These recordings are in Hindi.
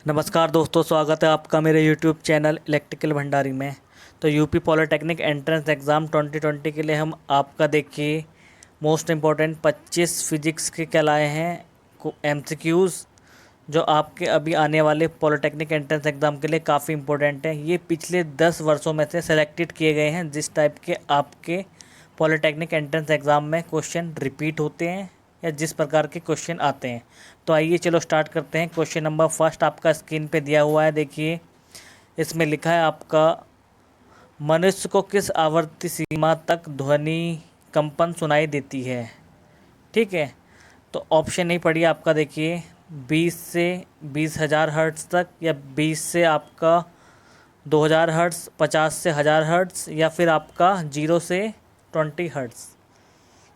नमस्कार दोस्तों, स्वागत है आपका मेरे YouTube चैनल इलेक्ट्रिकल भंडारी में। तो यूपी पॉलिटेक्निक एंट्रेंस एग्ज़ाम 2020 के लिए हम आपका देखिए मोस्ट इम्पॉर्टेंट 25 फिजिक्स के क्या लाए हैं MCQs, जो आपके अभी आने वाले पॉलिटेक्निक एंट्रेंस एग्ज़ाम के लिए काफ़ी इंपॉर्टेंट है। ये पिछले 10 वर्षों में से सेलेक्टेड किए गए हैं जिस टाइप के आपके पॉलिटेक्निक एंट्रेंस एग्ज़ाम में क्वेश्चन रिपीट होते हैं या जिस प्रकार के क्वेश्चन आते हैं। तो आइए चलो स्टार्ट करते हैं। क्वेश्चन नंबर फर्स्ट आपका स्क्रीन पे दिया हुआ है, देखिए इसमें लिखा है आपका मनुष्य को किस आवर्ती सीमा तक ध्वनि कंपन सुनाई देती है। ठीक है, तो ऑप्शन नहीं पढ़िए आपका, देखिए 20 से 20,000 हर्ट्ज़ तक, या 20 से आपका 2,000 हर्ट्ज़, 50 से 1,000 हर्ट्ज़, या फिर आपका 0 से 20 हर्ट्ज़।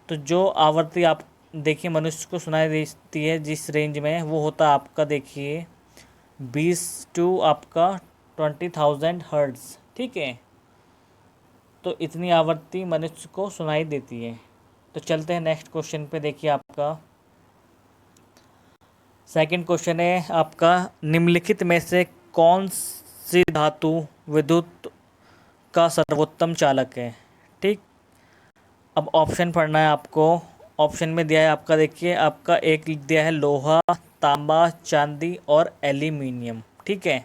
तो जो आवृत्ति आप देखिए मनुष्य को सुनाई देती है जिस रेंज में, वो होता है आपका देखिए 20 टू आपका 20,000 हर्ट्ज़। ठीक है, तो इतनी आवृत्ति मनुष्य को सुनाई देती है। तो चलते हैं नेक्स्ट क्वेश्चन पे। देखिए आपका सेकंड क्वेश्चन है आपका, निम्नलिखित में से कौन सी धातु विद्युत का सर्वोत्तम चालक है। ठीक, अब ऑप्शन पढ़ना है आपको। ऑप्शन में दिया है आपका, देखिए आपका एक दिया है लोहा, तांबा, चांदी और एल्यूमिनियम। ठीक है,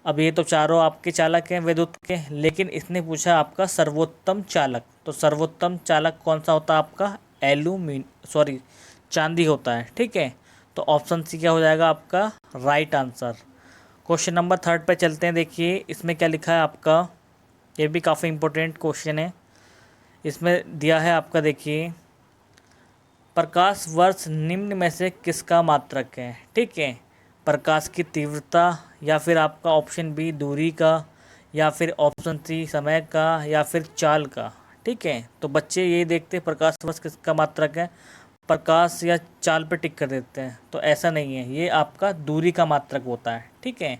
अब ये तो चारों आपके चालक हैं विद्युत के, लेकिन इसने पूछा आपका सर्वोत्तम चालक। तो सर्वोत्तम चालक कौन सा होता है आपका, चांदी होता है। ठीक है, तो ऑप्शन सी क्या हो जाएगा आपका right answer. Question number third पे चलते हैं। देखिए इसमें क्या लिखा है आपका, ये भी काफ़ी इंपॉर्टेंट क्वेश्चन है। इसमें दिया है आपका, देखिए प्रकाश वर्ष निम्न में से किसका मात्रक है। ठीक है, प्रकाश की तीव्रता, या फिर आपका ऑप्शन बी दूरी का, या फिर ऑप्शन सी समय का, या फिर चाल का। ठीक है, तो बच्चे ये देखते हैं प्रकाश वर्ष किसका मात्रक है, प्रकाश या चाल पे टिक कर देते हैं। तो ऐसा नहीं है, ये आपका दूरी का मात्रक होता है। ठीक है,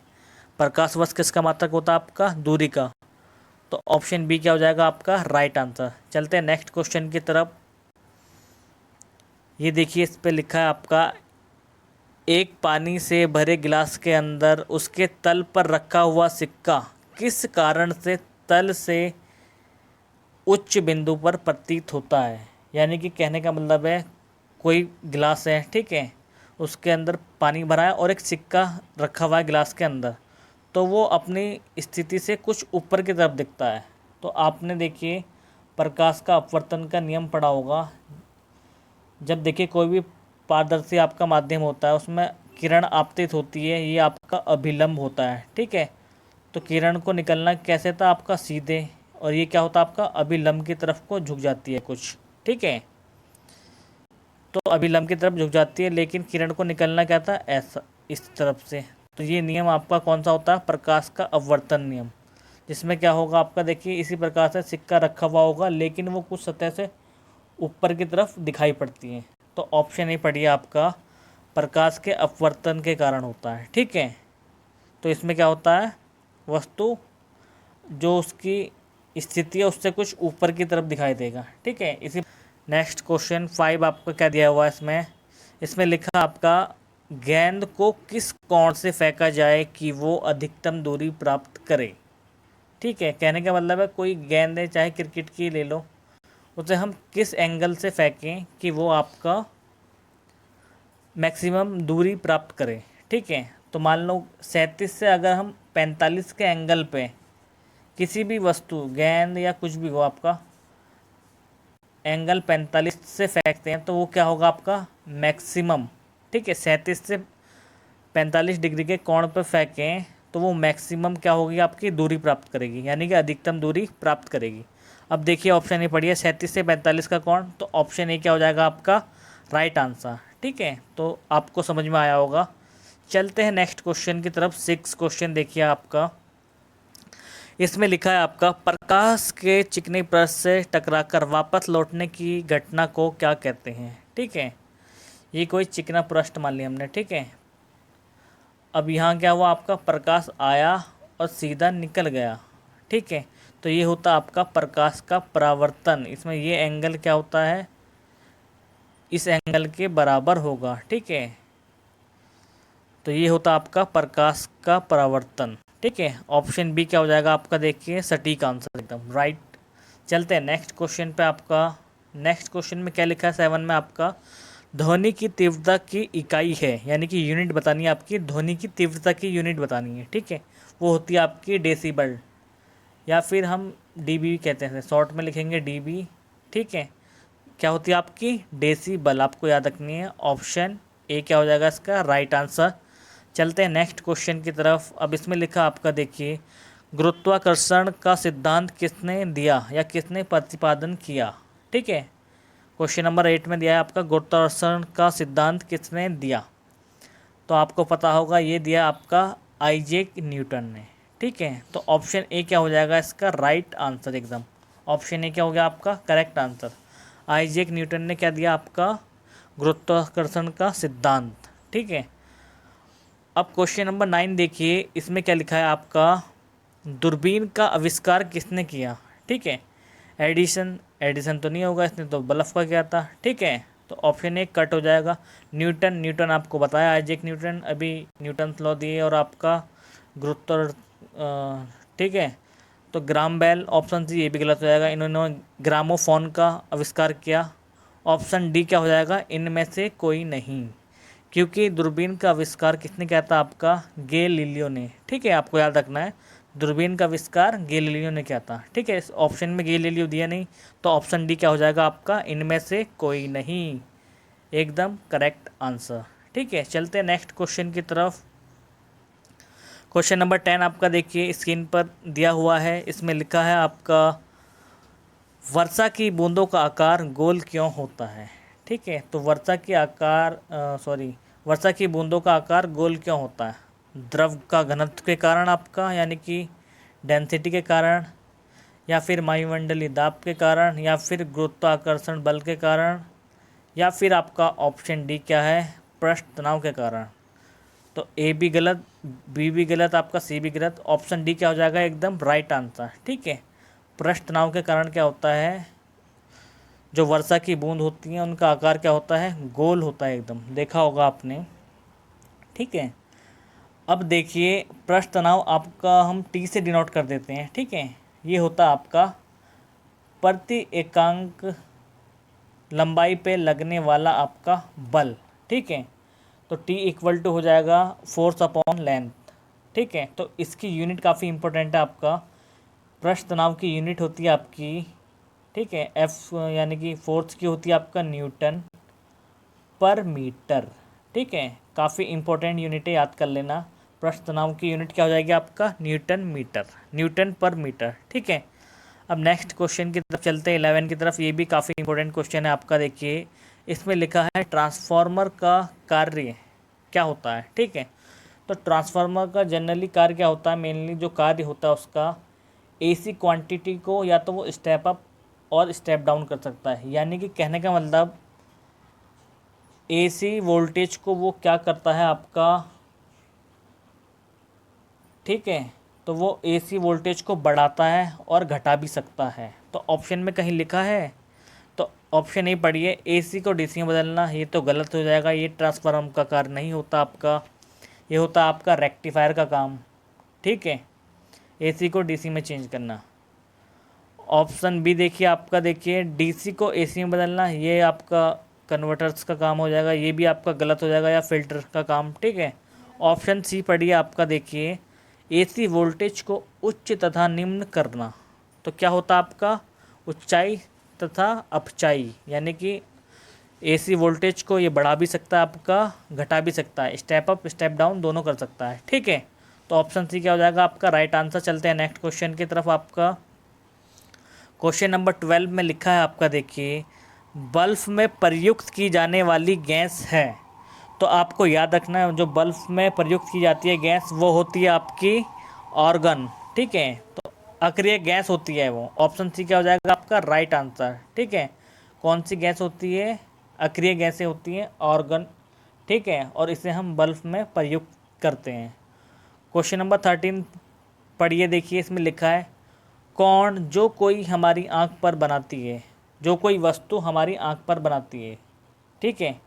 प्रकाश वर्ष किसका मात्रक होता है आपका, दूरी का। तो ऑप्शन बी क्या हो जाएगा आपका राइट आंसर। चलते हैं नेक्स्ट क्वेश्चन की तरफ। ये देखिए इस पे लिखा है आपका, एक पानी से भरे गिलास के अंदर उसके तल पर रखा हुआ सिक्का किस कारण से तल से उच्च बिंदु पर प्रतीत होता है। यानी कि कहने का मतलब है, कोई गिलास है, ठीक है, उसके अंदर पानी भरा है और एक सिक्का रखा हुआ है गिलास के अंदर, तो वो अपनी स्थिति से कुछ ऊपर की तरफ दिखता है। तो आपने देखिए प्रकाश का अपवर्तन का नियम पढ़ा होगा। जब देखिए कोई भी पारदर्शी आपका माध्यम होता है, उसमें किरण आपतित होती है, ये आपका अभिलंब होता है। ठीक है, तो किरण को निकलना कैसे था आपका सीधे, और ये क्या होता है आपका अभिलंब की तरफ को झुक जाती है कुछ। ठीक है, तो अभिलंब की तरफ झुक जाती है, लेकिन किरण को निकलना क्या था, ऐसा इस तरफ से। तो ये नियम आपका कौन सा होता है, प्रकाश का अपवर्तन नियम, जिसमें क्या होगा आपका, देखिए इसी प्रकार से सिक्का रखा हुआ होगा, लेकिन वो कुछ सतह से ऊपर की तरफ दिखाई पड़ती हैं। तो ऑप्शन ही पढ़िए आपका प्रकाश के अपवर्तन के कारण होता है। ठीक है, तो इसमें क्या होता है, वस्तु जो उसकी स्थिति है उससे कुछ ऊपर की तरफ दिखाई देगा। ठीक है, इसी नेक्स्ट क्वेश्चन 5 आपको क्या दिया हुआ है इसमें। इसमें लिखा आपका, गेंद को किस कोण से फेंका जाए कि वो अधिकतम दूरी प्राप्त करे। ठीक है, कहने का मतलब है कोई गेंद है, चाहे क्रिकेट की ले लो, उसे हम किस एंगल से फेंकें कि वो आपका मैक्सिमम दूरी प्राप्त करें। ठीक है, तो मान लो 37 से अगर हम 45 के एंगल पे किसी भी वस्तु, गेंद या कुछ भी हो, आपका एंगल 45 से फेंकते हैं, तो वो क्या होगा आपका मैक्सिमम। ठीक है, 37 से 45 डिग्री के कोण पर फेंकें तो वो मैक्सिमम क्या होगी आपकी दूरी प्राप्त करेगी, यानी कि अधिकतम दूरी प्राप्त करेगी। अब देखिए ऑप्शन ए पढ़िए, 37 से 45 का कोण, तो ऑप्शन ए क्या हो जाएगा आपका राइट आंसर। ठीक है, तो आपको समझ में आया होगा। चलते हैं नेक्स्ट क्वेश्चन की तरफ। 6 क्वेश्चन देखिए आपका, इसमें लिखा है आपका, प्रकाश के चिकने पृष्ठ से टकराकर वापस लौटने की घटना को क्या कहते हैं। ठीक है, ये कोई चिकना पृष्ठ मान लिया हमने। ठीक है, अब यहाँ क्या हुआ आपका, प्रकाश आया और सीधा निकल गया। ठीक है, तो ये होता आपका प्रकाश का परावर्तन। इसमें ये एंगल क्या होता है, इस एंगल के बराबर होगा। ठीक है, तो ये होता आपका प्रकाश का परावर्तन। ठीक है, ऑप्शन बी क्या हो जाएगा आपका, देखिए सटीक आंसर एकदम राइट। चलते हैं नेक्स्ट क्वेश्चन पे। आपका नेक्स्ट क्वेश्चन में क्या लिखा है 7 में आपका, ध्वनि की तीव्रता की इकाई है, यानी कि यूनिट बतानी है आपकी, ध्वनि की तीव्रता की यूनिट बतानी है। ठीक है, वो होती है आपकी डेसिबल, या फिर हम डीबी कहते हैं, शॉर्ट में लिखेंगे डीबी। ठीक है, क्या होती है आपकी डेसिबल, आपको याद रखनी है। ऑप्शन ए क्या हो जाएगा इसका राइट आंसर। चलते हैं नेक्स्ट क्वेश्चन की तरफ। अब इसमें लिखा आपका देखिए, गुरुत्वाकर्षण का सिद्धांत किसने दिया या किसने प्रतिपादन किया। ठीक है, क्वेश्चन नंबर 8 में दिया है आपका, गुरुत्वाकर्षण का सिद्धांत किसने दिया। तो आपको पता होगा ये दिया आपका आइजैक न्यूटन ने। ठीक है, तो ऑप्शन ए क्या हो जाएगा इसका राइट आंसर एकदम। ऑप्शन ए क्या हो गया आपका करेक्ट आंसर। आइजैक न्यूटन ने क्या दिया आपका, गुरुत्वाकर्षण का सिद्धांत। ठीक है, अब क्वेश्चन नंबर 9 देखिए, इसमें क्या लिखा है आपका, दूरबीन का आविष्कार किसने किया। ठीक है, एडिसन तो नहीं होगा, इसने तो बल्ब का किया था। ठीक है, तो ऑप्शन ए कट हो जाएगा। न्यूटन आपको बताया, आइजैक न्यूटन, अभी न्यूटन लॉ दिए, और आपका गुरुत्व ठीक है, तो ग्राम बेल, ऑप्शन सी ये भी गलत हो जाएगा, इन्होंने ग्रामोफोन का आविष्कार किया। ऑप्शन डी क्या हो जाएगा, इनमें से कोई नहीं, क्योंकि दूरबीन का आविष्कार किसने किया था आपका, गैलीलियो ने। ठीक है, आपको याद रखना है, दूरबीन का आविष्कार गैलीलियो ने किया था। ठीक है, इस ऑप्शन में गैलीलियो दिया नहीं, तो ऑप्शन डी क्या हो जाएगा आपका, इनमें से कोई नहीं, एकदम करेक्ट आंसर। ठीक है, चलते हैं नेक्स्ट क्वेश्चन की तरफ। क्वेश्चन नंबर 10 आपका देखिए स्क्रीन पर दिया हुआ है, इसमें लिखा है आपका, वर्षा की बूंदों का आकार गोल क्यों होता है। ठीक है, तो वर्षा की बूंदों का आकार गोल क्यों होता है, द्रव का घनत्व के कारण आपका, यानी कि डेंसिटी के कारण, या फिर वायुमंडलीय दाब के कारण, या फिर गुरुत्वाकर्षण बल के कारण, या फिर आपका ऑप्शन डी क्या है, पृष्ठ तनाव के कारण। तो ए भी गलत, बी भी गलत, आपका सी भी गलत, ऑप्शन डी क्या हो जाएगा एकदम राइट आंसर। ठीक है, पृष्ठ तनाव के कारण क्या होता है, जो वर्षा की बूंद होती हैं उनका आकार क्या होता है, गोल होता है एकदम, देखा होगा आपने। ठीक है, अब देखिए पृष्ठ तनाव आपका हम टी से डिनोट कर देते हैं। ठीक है, ये होता आपका प्रति एकांक लंबाई पे लगने वाला आपका बल। ठीक है, तो टी इक्वल टू हो जाएगा फोर्स अपॉन लेंथ। ठीक है, तो इसकी यूनिट काफ़ी इंपॉर्टेंट है आपका, पृष्ठ तनाव की यूनिट होती है आपकी, ठीक है, एफ, यानी कि फोर्स की होती है आपका न्यूटन पर मीटर। ठीक है, काफ़ी इंपॉर्टेंट यूनिट है, याद कर लेना। पृष्ठ तनाव की यूनिट क्या हो जाएगी आपका, न्यूटन पर मीटर। ठीक है, अब नेक्स्ट क्वेश्चन की तरफ चलते हैं 11 की तरफ। ये भी काफ़ी इंपॉर्टेंट क्वेश्चन है आपका, देखिए इसमें लिखा है, ट्रांसफार्मर का कार्य क्या होता है। ठीक है, तो ट्रांसफार्मर का जनरली कार्य क्या होता है, मेनली जो कार्य होता है उसका, एसी क्वांटिटी को या तो वो स्टेप अप और स्टेप डाउन कर सकता है, यानी कि कहने का मतलब एसी वोल्टेज को वो क्या करता है आपका, ठीक है, तो वो एसी वोल्टेज को बढ़ाता है और घटा भी सकता है। तो ऑप्शन में कहीं लिखा है, तो ऑप्शन ए पढ़िए, एसी को डीसी में बदलना, ये तो गलत हो जाएगा, ये ट्रांसफार्मर का कार्य नहीं होता आपका, ये होता आपका रेक्टिफायर का काम। ठीक है, एसी को डीसी में चेंज करना। ऑप्शन बी देखिए आपका, देखिए डीसी को एसी में बदलना, ये आपका कन्वर्टर्स का काम हो जाएगा, ये भी आपका गलत हो जाएगा, या फिल्टर का काम। ठीक है, ऑप्शन सी पढ़िए आपका, देखिए एसी वोल्टेज को उच्च तथा निम्न करना। तो क्या होता आपका, ऊंचाई तथा अपचाई, यानी कि एसी वोल्टेज को ये बढ़ा भी सकता है आपका, घटा भी सकता है, स्टेप अप स्टेप डाउन दोनों कर सकता है। ठीक है, तो ऑप्शन सी क्या हो जाएगा आपका राइट आंसर। चलते हैं नेक्स्ट क्वेश्चन की तरफ। आपका क्वेश्चन नंबर 12 में लिखा है आपका, देखिए बल्ब में प्रयुक्त की जाने वाली गैस है। तो आपको याद रखना है, जो बल्ब में प्रयुक्त की जाती है गैस, वो होती है आपकी ऑर्गन। ठीक है, तो अक्रिय गैस होती है वो। ऑप्शन सी क्या हो जाएगा आपका राइट आंसर। ठीक है, कौन सी गैस होती है, अक्रिय गैसें होती हैं, ऑर्गन। ठीक है, और इसे हम बल्ब में प्रयुक्त करते हैं। क्वेश्चन नंबर 13 पढ़िए, देखिए इसमें लिखा है, कौन जो कोई हमारी आँख पर बनाती है, जो कोई वस्तु हमारी आँख पर बनाती है। ठीक है,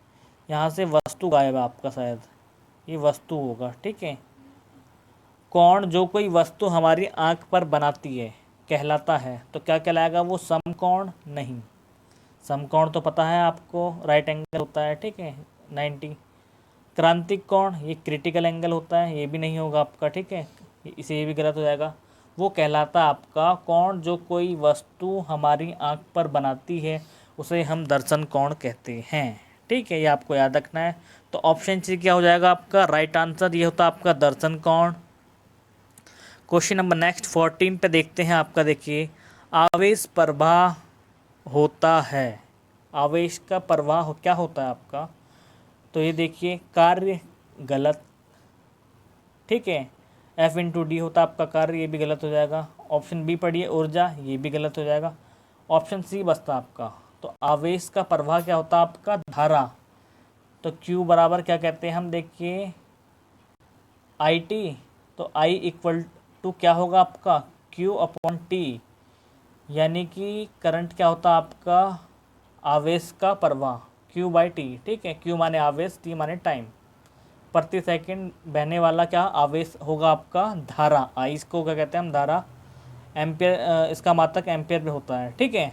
यहाँ से वस्तु गायब है आपका शायद। ये वस्तु होगा, ठीक है। कोण जो कोई वस्तु हमारी आंख पर बनाती है कहलाता है, तो क्या कहलाएगा वो? समकोण नहीं। समकोण तो पता है आपको, राइट एंगल होता है, ठीक है, 90। क्रांतिक कोण ये क्रिटिकल एंगल होता है, ये भी नहीं होगा आपका, ठीक है, इसे ये भी गलत हो जाएगा। वो कहलाता है आपका कोण जो कोई वस्तु हमारी आंख पर बनाती है, उसे हम दर्शन कोण कहते हैं, ठीक है, ये आपको याद रखना है। तो ऑप्शन सी क्या हो जाएगा आपका राइट आंसर, ये होता है आपका दर्शन कोण। क्वेश्चन नंबर नेक्स्ट 14 पे देखते हैं आपका, देखिए आवेश प्रवाह होता है। आवेश का प्रवाह क्या होता है आपका? तो ये देखिए कार्य गलत, ठीक है, F इंटू डी होता है आपका कार्य, ये भी गलत हो जाएगा। ऑप्शन बी पढ़िए ऊर्जा, ये भी गलत हो जाएगा। ऑप्शन सी बचता आपका। तो आवेश का प्रवाह क्या होता है आपका? धारा। तो Q बराबर क्या कहते हैं हम, देखिए IT। तो I इक्वल टू क्या होगा आपका? Q अपॉन T, यानी कि करंट क्या होता है आपका? आवेश का प्रवाह Q बाई T, ठीक है। Q माने आवेश, T माने टाइम। प्रति सेकंड बहने वाला क्या आवेश होगा आपका? धारा। आई इसको क्या कहते हैं हम? धारा। एम्पियर, इसका मात्रक एम्पियर में होता है, ठीक है।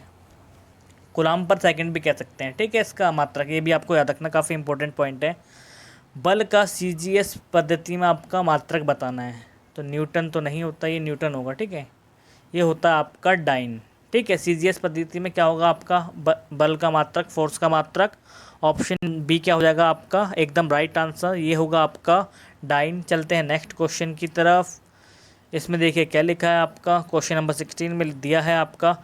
कूलम पर सेकंड भी कह सकते हैं, ठीक है, इसका मात्रक। ये भी आपको याद रखना, काफ़ी इंपॉर्टेंट पॉइंट है। बल का CGS पद्धति में आपका मात्रक बताना है। तो न्यूटन तो नहीं होता, ये न्यूटन होगा, ठीक है। ये होता है आपका डाइन, ठीक है। CGS पद्धति में क्या होगा आपका? बल का मात्रक, फोर्स का मात्रक। ऑप्शन बी क्या हो जाएगा आपका? एकदम राइट आंसर, ये होगा आपका डाइन। चलते हैं नेक्स्ट क्वेश्चन की तरफ। इसमें देखिए क्या लिखा है आपका, क्वेश्चन नंबर 16 में दिया है आपका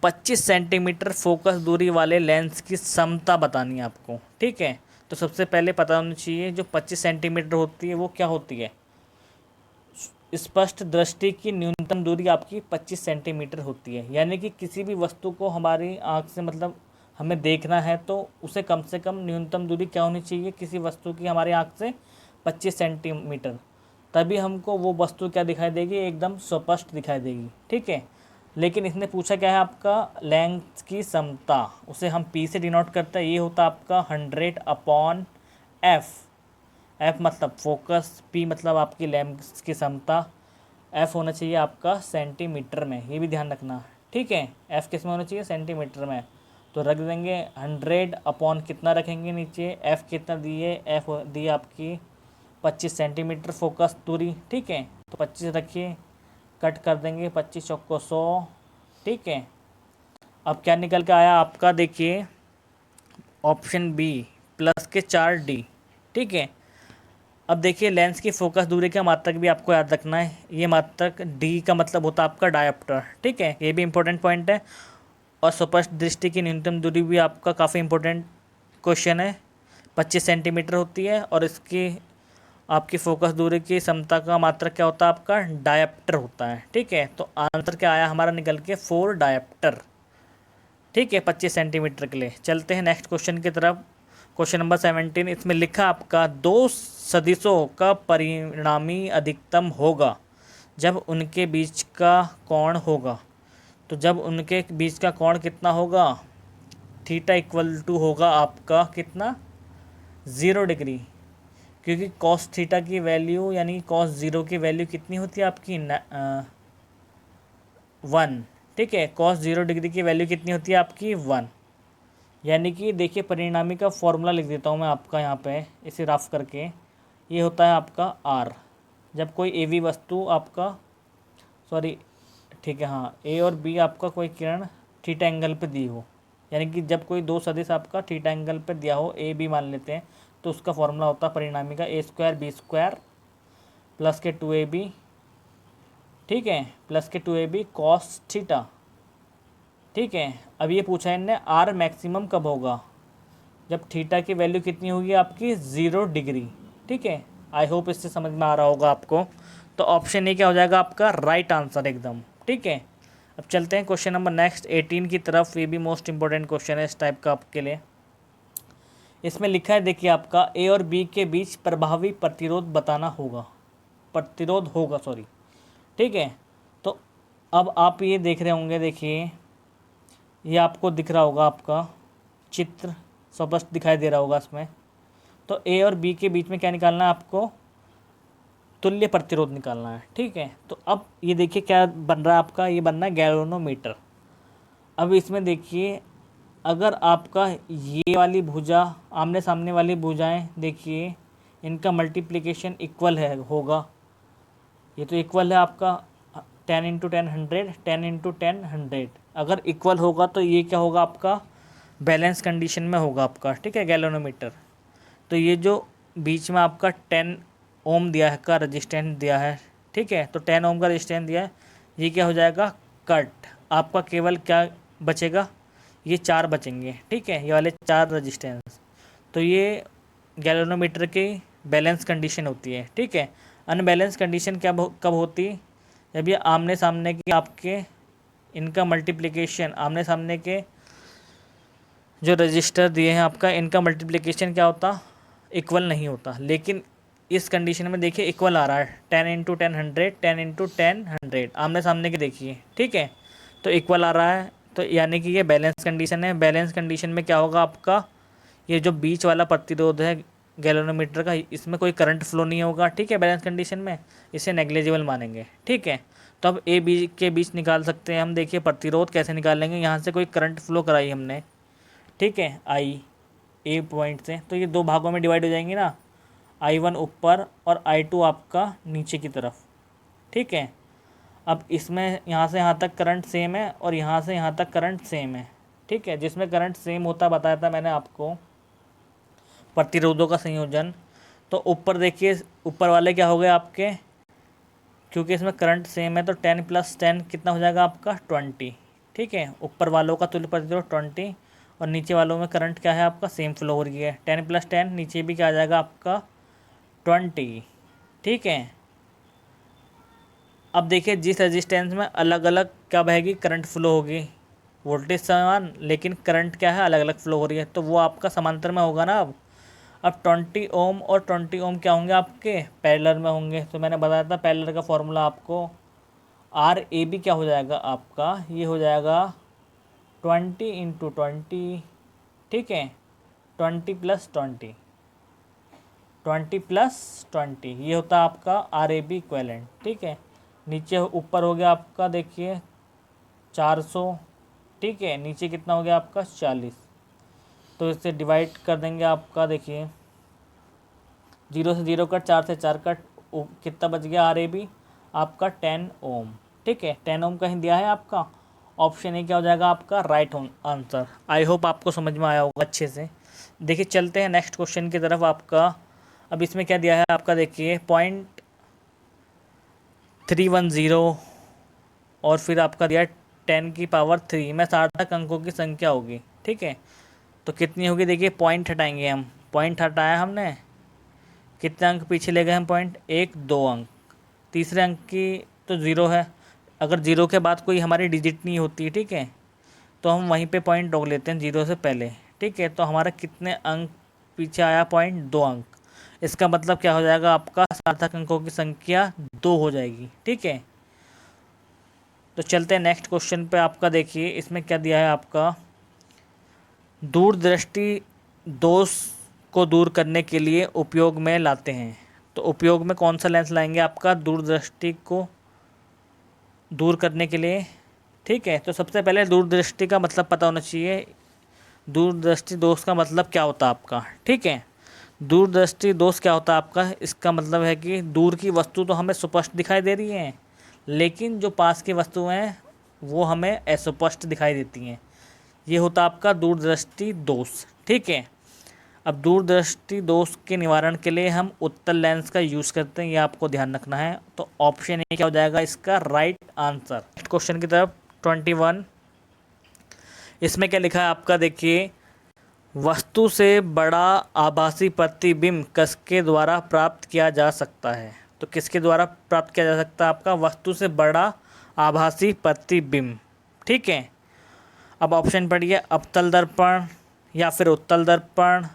25 सेंटीमीटर फोकस दूरी वाले लेंस की समता बतानी है आपको, ठीक है। तो सबसे पहले पता होना चाहिए जो 25 सेंटीमीटर होती है वो क्या होती है? स्पष्ट दृष्टि की न्यूनतम दूरी आपकी 25 सेंटीमीटर होती है, यानी कि किसी भी वस्तु को हमारी आँख से मतलब हमें देखना है तो उसे कम से कम न्यूनतम दूरी क्या होनी चाहिए किसी वस्तु की हमारी आँख से? 25 सेंटीमीटर। तभी हमको वो वस्तु क्या दिखाई देगी? एकदम स्पष्ट दिखाई देगी, ठीक है। लेकिन इसने पूछा क्या है आपका? लेंस की समता, उसे हम P से डिनोट करते हैं, ये होता है आपका 100 अपॉन F। F मतलब फोकस, P मतलब आपकी लेंस की समता, F होना चाहिए आपका सेंटीमीटर में, ये भी ध्यान रखना, ठीक है। F किस में होना चाहिए? सेंटीमीटर में। तो रख देंगे 100 अपॉन कितना रखेंगे नीचे? F कितना दिए? F दी आपकी 25 सेंटीमीटर फोकस दूरी, ठीक है। तो 25 रखिए, कट कर देंगे, 25 चौको 100, ठीक है। अब क्या निकल के आया आपका? देखिए ऑप्शन बी प्लस के 4D, ठीक है। अब देखिए लेंस की फोकस दूरी का मात्रक भी आपको याद रखना है। ये मात्रक D का मतलब होता है आपका डायोप्टर, ठीक है, ये भी इंपॉर्टेंट पॉइंट है। और स्पष्ट दृष्टि की न्यूनतम दूरी भी आपका काफ़ी इंपॉर्टेंट क्वेश्चन है, 25 सेंटीमीटर होती है। और इसकी आपकी फोकस दूरी की समता का मात्रक क्या होता है आपका? डायोप्टर होता है, ठीक है। तो आंसर क्या आया हमारा निकल के? 4 डायोप्टर, ठीक है, 25 सेंटीमीटर के लिए। चलते हैं नेक्स्ट क्वेश्चन की तरफ। क्वेश्चन नंबर 17, इसमें लिखा आपका 2 सदिशों का परिणामी अधिकतम होगा जब उनके बीच का कोण होगा। तो जब उनके बीच का कोण कितना होगा? थीटा इक्वल टू होगा आपका कितना? 0 डिग्री, क्योंकि कॉस थीटा की वैल्यू यानी कॉस 0 की वैल्यू कितनी होती है आपकी? 1, ठीक है। कॉस 0 डिग्री की वैल्यू कितनी होती है आपकी? 1। यानी कि देखिए परिणामी का फॉर्मूला लिख देता हूँ मैं आपका यहाँ पे इसे रफ करके। ये होता है आपका R। जब कोई AV वस्तु आपका, सॉरी, ठीक है, हाँ, A और B आपका कोई किरण थीटा एंगल पे दी हो, यानी कि जब कोई दो सदिश आपका थीटा एंगल पे दिया हो, AB मान लेते हैं, तो उसका फॉर्मूला होता है परिणामी का A² B² प्लस के 2AB, ठीक है, प्लस के 2AB कॉस थीटा, ठीक है। अब ये पूछा है इनने R मैक्सिमम कब होगा? जब थीटा की वैल्यू कितनी होगी आपकी? 0 डिग्री, ठीक है। आई होप इससे समझ में आ रहा होगा आपको। तो ऑप्शन ए क्या हो जाएगा आपका? राइट आंसर एकदम, ठीक है। अब चलते हैं क्वेश्चन नंबर नेक्स्ट 18 की तरफ। ये भी मोस्ट इंपॉर्टेंट क्वेश्चन है इस टाइप का आपके लिए। इसमें लिखा है देखिए आपका A और B के बीच प्रभावी प्रतिरोध बताना होगा, प्रतिरोध होगा, सॉरी, ठीक है। तो अब आप ये देख रहे होंगे, देखिए ये आपको दिख रहा होगा, आपका चित्र स्पष्ट दिखाई दे रहा होगा इसमें। तो ए और बी के बीच में क्या निकालना है आपको, तुल्य प्रतिरोध निकालना है। ठीक है, तो अब ये देखिए क्या बन रहा है आपका, ये बन रहा है गैल्वेनोमीटर। अब इसमें देखिए अगर आपका ये वाली भुजा, आमने सामने वाली भुजाएं देखिए इनका मल्टीप्लिकेशन इक्वल है होगा, ये तो इक्वल है आपका 10 इंटू 10 100, 10 इंटू 10 100। अगर इक्वल होगा तो ये क्या होगा आपका, बैलेंस कंडीशन में होगा आपका। ठीक है, गैल्वेनोमीटर। तो ये जो बीच में आपका 10 ओम दिया है का रजिस्टेंस दिया है, ठीक है, तो 10 ओम का रजिस्टेंस दिया है, ये क्या हो जाएगा कट। आपका केवल क्या बचेगा, ये 4 बचेंगे। ठीक है, ये वाले 4 रजिस्टेंस। तो ये गैल्वेनोमीटर की बैलेंस कंडीशन होती है। ठीक है, अनबैलेंस कंडीशन क्या कब होती, जब ये आमने सामने के आपके इनका मल्टीप्लिकेशन, आमने सामने के जो रजिस्टर दिए हैं आपका, इनका मल्टीप्लिकेशन क्या होता, इक्वल नहीं होता। लेकिन इस कंडीशन में देखिए इक्वल आ रहा है, 10 इंटू 10 100, 10 इंटू 10 100, आमने सामने के देखिए। ठीक है, तो इक्वल आ रहा है, तो यानी कि ये बैलेंस कंडीशन है। बैलेंस कंडीशन में क्या होगा आपका, ये जो बीच वाला प्रतिरोध है गैल्वेनोमीटर का, इसमें कोई करंट फ्लो नहीं होगा। ठीक है, बैलेंस कंडीशन में इसे नेग्लिजिबल मानेंगे। ठीक है, तो अब ए बी के बीच निकाल सकते हैं हम। देखिए प्रतिरोध कैसे निकालेंगे, यहाँ से कोई करंट फ्लो कराई हमने, ठीक है, आई ए पॉइंट से, तो ये 2 भागों में डिवाइड हो जाएंगे ना, I1 ऊपर और I2 आपका नीचे की तरफ। ठीक है, अब इसमें यहाँ से यहाँ तक करंट सेम है और यहाँ से यहाँ तक करंट सेम है। ठीक है, जिसमें करंट सेम होता बताया था मैंने आपको प्रतिरोधों का संयोजन। तो ऊपर देखिए, ऊपर वाले क्या हो गए आपके, क्योंकि इसमें करंट सेम है तो 10 + 10 कितना हो जाएगा आपका 20। ठीक है, ऊपर वालों का तुल्य प्रतिरोध 20 और नीचे वालों में करंट क्या है आपका, सेम फ्लो हो रही है, 10 + 10, नीचे भी क्या आ जाएगा आपका 20। ठीक है, अब देखिए जिस रेजिस्टेंस में अलग अलग क्या बहेगी, करंट फ्लो होगी, वोल्टेज समान लेकिन करंट क्या है अलग अलग फ्लो हो रही है, तो वो आपका समांतर में होगा ना। अब 20 ओम और 20 ओम क्या होंगे आपके, पैरेलल में होंगे। तो मैंने बताया था पैरेलल का फॉर्मूला आपको, आर ए बी क्या हो जाएगा आपका, ये हो जाएगा 20 इंटू 20। ठीक है, 20 + 20, 20 + 20, ये होता है आपका आर ए बी इक्वेलेंट। ठीक है, नीचे ऊपर हो गया आपका देखिए 400। ठीक है, नीचे कितना हो गया आपका 40, तो इससे डिवाइड कर देंगे आपका, देखिए 0 से 0 कट, 4 से 4 कट, कितना बच गया आर ए बी आपका 10 ओम। ठीक है, 10 ओम कहीं दिया है आपका, ऑप्शन ए क्या हो जाएगा आपका राइट आंसर। आई होप आपको समझ में आया होगा अच्छे से। देखिए चलते हैं नेक्स्ट क्वेश्चन की तरफ आपका। अब इसमें क्या दिया है आपका, देखिए 0.310 और फिर आपका दिया 10⁻³ में सार्थक अंकों की संख्या होगी। ठीक है, तो कितनी होगी, देखिए पॉइंट हटाएंगे हम, पॉइंट हटाया हमने, कितने अंक पीछे ले गए हम, पॉइंट 1 2 अंक, तीसरे अंक की तो 0 है, अगर 0 के बाद कोई हमारी डिजिट नहीं होती, ठीक है, तो हम वहीं पे पॉइंट रोक लेते हैं 0 से पहले। ठीक है, तो हमारा कितने अंक पीछे आया, पॉइंट 2 अंक। इसका मतलब क्या हो जाएगा आपका, सार्थक अंकों की संख्या 2 हो जाएगी। ठीक है, तो चलते हैं नेक्स्ट क्वेश्चन पे आपका। देखिए इसमें क्या दिया है आपका, दूरदृष्टि दोष को दूर करने के लिए उपयोग में लाते हैं। तो उपयोग में कौन सा लेंस लाएंगे आपका, दूरदृष्टि को दूर करने के लिए। ठीक है, तो सबसे पहले दूरदृष्टि का मतलब पता होना चाहिए, दूरदृष्टि दोष का मतलब क्या होता है आपका। ठीक है, दूरदृष्टि दोष क्या होता है आपका, इसका मतलब है कि दूर की वस्तु तो हमें स्पष्ट दिखाई दे रही हैं, लेकिन जो पास की वस्तुएं हैं वो हमें अस्पष्ट दिखाई देती हैं, ये होता है आपका दूरदृष्टि दोष। ठीक है, अब दूरदृष्टि दोष के निवारण के लिए हम उत्तल लेंस का यूज़ करते हैं, ये आपको ध्यान रखना है। तो ऑप्शन ए क्या हो जाएगा इसका राइट आंसर। नेक्स्ट क्वेश्चन की तरफ 21, इसमें क्या लिखा है आपका, देखिए वस्तु से बड़ा आभासी प्रतिबिंब किसके द्वारा प्राप्त किया जा सकता है। तो किसके द्वारा प्राप्त किया जा सकता है आपका, वस्तु से बड़ा आभासी प्रतिबिंब। ठीक है, अब ऑप्शन पढ़िए, अवतल दर्पण या फिर उत्तल दर्पण,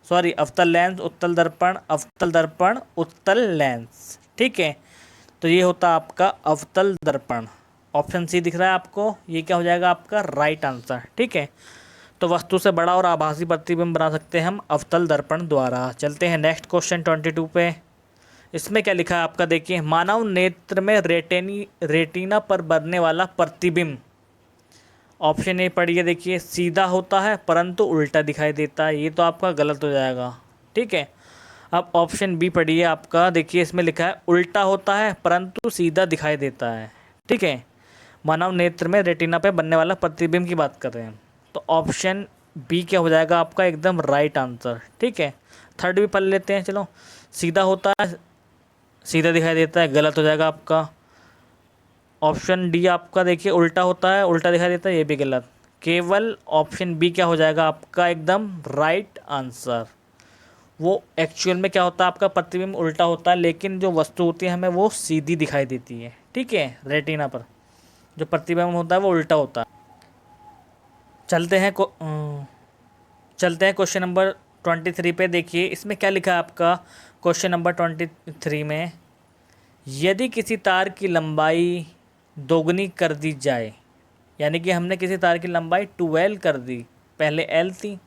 सॉरी अवतल लेंस, उत्तल दर्पण, अवतल दर्पण, उत्तल लेंस। ठीक है, तो ये होता आपका अवतल दर्पण। ऑप्शन सी दिख रहा है आपको, ये क्या हो जाएगा आपका राइट आंसर। ठीक है, तो वस्तु से बड़ा और आभासी प्रतिबिंब बना सकते हैं हम अवतल दर्पण द्वारा। चलते हैं नेक्स्ट क्वेश्चन 22 पे। इसमें क्या लिखा है आपका, देखिए, मानव नेत्र में रेटिना पर बनने वाला प्रतिबिंब, ऑप्शन ए पढ़िए, देखिए, सीधा होता है परंतु उल्टा दिखाई देता है। ये तो आपका गलत हो जाएगा, ठीक है। अब ऑप्शन बी पढ़िए आपका, देखिए, इसमें लिखा है उल्टा होता है परंतु सीधा दिखाई देता है, ठीक है। मानव नेत्र में रेटिना पे बनने वाला प्रतिबिंब की बात कर रहे हैं, तो ऑप्शन बी क्या हो जाएगा आपका, एकदम राइट आंसर, ठीक है। थर्ड भी पढ़ लेते हैं, चलो। सीधा होता है, सीधा दिखाई देता है, गलत हो जाएगा आपका। ऑप्शन डी आपका, देखिए, उल्टा होता है, उल्टा दिखाई देता है, ये भी गलत। केवल ऑप्शन बी क्या हो जाएगा आपका, एकदम राइट आंसर। वो एक्चुअल में क्या होता है आपका, प्रतिबिंब उल्टा होता है, लेकिन जो वस्तु होती है हमें वो सीधी दिखाई देती है, ठीक है। रेटिना पर जो प्रतिबिंब होता है वो उल्टा होता है। चलते हैं क्वेश्चन नंबर 23 पे। देखिए इसमें क्या लिखा है आपका, क्वेश्चन नंबर 23 में, यदि किसी तार की लंबाई दोगुनी कर दी जाए, यानी कि हमने किसी तार की लंबाई 12 कर दी, पहले L थी,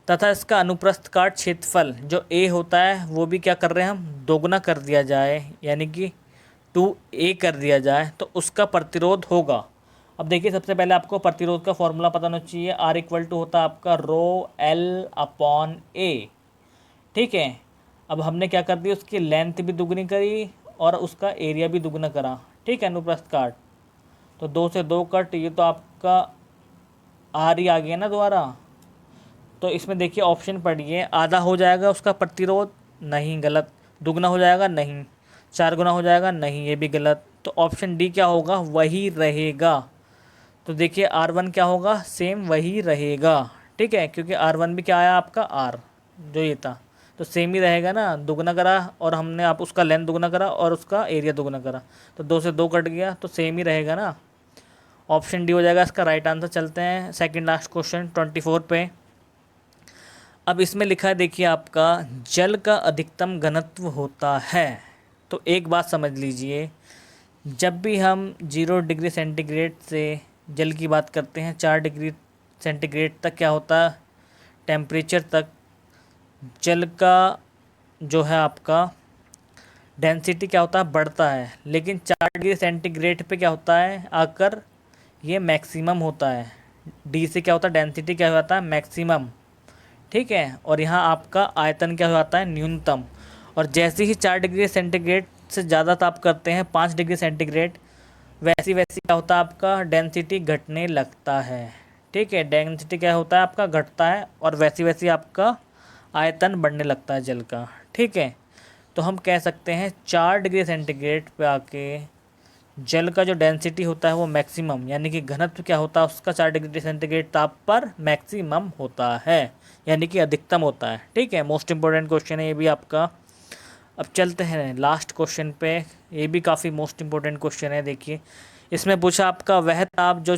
तथा इसका अनुप्रस्थ काट क्षेत्रफल जो A होता है वो भी क्या कर रहे हैं हम, दोगुना कर दिया जाए, यानी कि 2A कर दिया जाए, तो उसका प्रतिरोध होगा। अब देखिए, सबसे पहले आपको प्रतिरोध का फॉर्मूला पता होना चाहिए। R इक्वल टू होता है आपका ρL/A, ठीक है। अब हमने क्या कर दिया, उसकी लेंथ भी दुगनी करी और उसका एरिया भी दुगना करा, ठीक है, अनुप्रस्थ काट। तो 2 से 2 कट, ये तो आपका R ही आ गया ना दोबारा। तो इसमें देखिए ऑप्शन पढ़िए, आधा हो जाएगा उसका प्रतिरोध, नहीं, गलत। दुगना हो जाएगा, नहीं। 4 गुना हो जाएगा, नहीं, ये भी गलत। तो ऑप्शन डी क्या होगा, वही रहेगा। तो देखिए R1 क्या होगा, सेम वही रहेगा, ठीक है, क्योंकि R1 भी क्या आया आपका, R जो ये था, तो सेम ही रहेगा ना। दुगना करा और हमने आप उसका लेंथ दुगना करा और उसका एरिया दुगना करा, तो 2 से 2 कट गया, तो सेम ही रहेगा ना। ऑप्शन डी हो जाएगा इसका राइट आंसर। चलते हैं सेकंड लास्ट क्वेश्चन 24 पे। अब इसमें लिखा है, देखिए आपका, जल का अधिकतम घनत्व होता है। तो एक बात समझ लीजिए, जब भी हम 0 डिग्री सेंटीग्रेड से जल की बात करते हैं, 4 डिग्री सेंटीग्रेड तक क्या होता है, टेम्परेचर तक जल का जो है आपका डेंसिटी क्या होता है, बढ़ता है। लेकिन 4 डिग्री सेंटीग्रेड पे क्या होता है आकर, ये मैक्सिमम होता है। डी से क्या होता है, डेंसिटी क्या हो जाता है, मैक्सिमम, ठीक है। और यहाँ आपका आयतन क्या हो जाता है, न्यूनतम। और जैसे ही 4 डिग्री सेंटीग्रेड से ज़्यादा ताप करते हैं, 5 डिग्री सेंटीग्रेड, वैसी वैसी क्या होता है आपका, डेंसिटी घटने लगता है, ठीक है। डेंसिटी क्या होता है आपका, घटता है, और वैसी वैसी आपका आयतन बढ़ने लगता है जल का, ठीक है। तो हम कह सकते हैं 4 डिग्री सेंटीग्रेड पे आके जल का जो डेंसिटी होता है वो मैक्सिमम, यानी कि घनत्व क्या होता है उसका, 4 डिग्री सेंटीग्रेड ताप पर मैक्सिमम होता है, यानी कि अधिकतम होता है, ठीक है। मोस्ट इंपॉर्टेंट क्वेश्चन है ये भी आपका। अब चलते हैं लास्ट क्वेश्चन पे, ये भी काफ़ी मोस्ट इंपॉर्टेंट क्वेश्चन है। देखिए इसमें पूछा आपका, वह ताप जो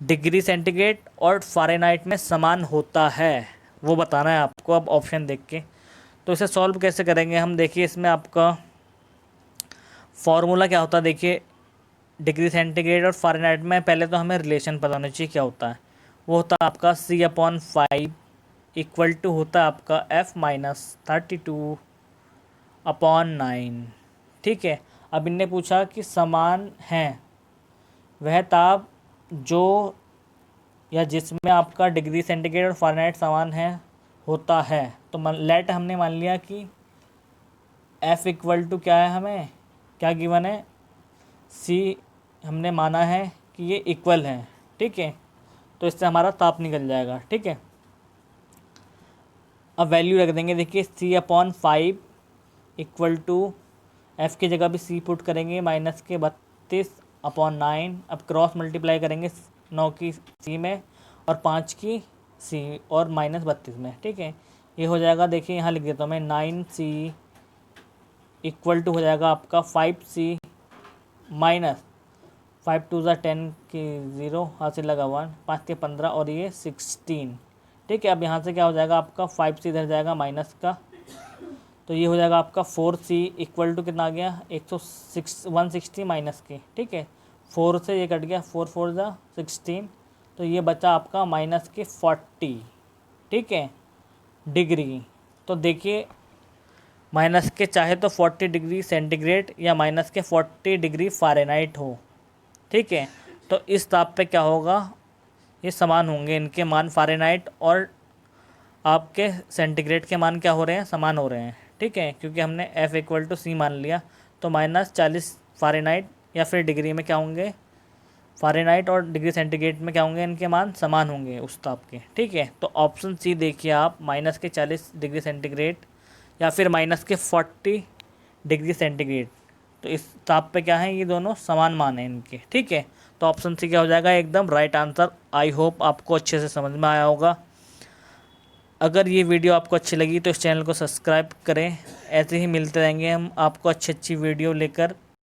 डिग्री सेंटीग्रेड और फ़ारेनहाइट में समान होता है, वो बताना है आपको। अब ऑप्शन देख के तो इसे सॉल्व कैसे करेंगे हम, देखिए इसमें आपका फॉर्मूला क्या होता है, देखिए डिग्री सेंटीग्रेड और फ़ारेनहाइट में पहले तो हमें रिलेशन पता होना चाहिए क्या होता है। वो होता है आपका C/5 इक्वल टू होता है आपका F-32/9, ठीक है। अब इनने पूछा कि समान हैं वह ताप जो या जिसमें आपका डिग्री सेंटीग्रेड और फ़ारेनहाइट समान है होता है। तो हमने मान लिया कि F इक्वल टू क्या है, हमें क्या गिवन है, C हमने माना है कि ये इक्वल है, ठीक है। तो इससे हमारा ताप निकल जाएगा, ठीक है। अब वैल्यू रख देंगे, देखिए C/5 इक्वल टू F की जगह भी C पुट करेंगे, -32/9। अब क्रॉस मल्टीप्लाई करेंगे 9 की C में और 5 की C और -32 में, ठीक है। ये हो जाएगा, देखिए यहाँ लिख देता हूँ मैं, 9C इक्वल टू हो जाएगा आपका 5C माइनस 5 2 10 की 0, हाथ से लगा 1, 5 के 15 और ये 16, ठीक है। अब यहाँ से क्या हो जाएगा आपका 5C इधर जाएगा माइनस का, तो ये हो जाएगा आपका 4C इक्वल टू कितना आ गया, 160 माइनस के, ठीक है। 4 से ये कट गया, 4 4 16, तो ये बचा आपका -40, ठीक है, डिग्री। तो देखिए माइनस के चाहे तो 40 डिग्री सेंटीग्रेड या -40 डिग्री फ़ारेनहाइट हो, ठीक है। तो इस ताप पे क्या होगा, ये समान होंगे, इनके मान फ़ारेनहाइट और आपके सेंटीग्रेड के मान क्या हो रहे हैं, समान हो रहे हैं, ठीक है, क्योंकि हमने F=c मान लिया। तो -40 फ़ारेनहाइट या फिर डिग्री में क्या होंगे, फ़ारेनहाइट और डिग्री सेंटीग्रेड में क्या होंगे, इनके मान समान होंगे उस ताप के, ठीक है। तो ऑप्शन सी देखिए आप, -40 डिग्री सेंटीग्रेड या फिर -40 डिग्री सेंटीग्रेड। तो इस ताप पे क्या है, ये दोनों समान मान हैं इनके, ठीक है। तो ऑप्शन सी क्या हो जाएगा, एकदम राइट आंसर। आई होप आपको अच्छे से समझ में आया होगा। अगर ये वीडियो आपको अच्छी लगी तो इस चैनल को सब्सक्राइब करें। ऐसे ही मिलते रहेंगे हम आपको अच्छी अच्छी वीडियो लेकर।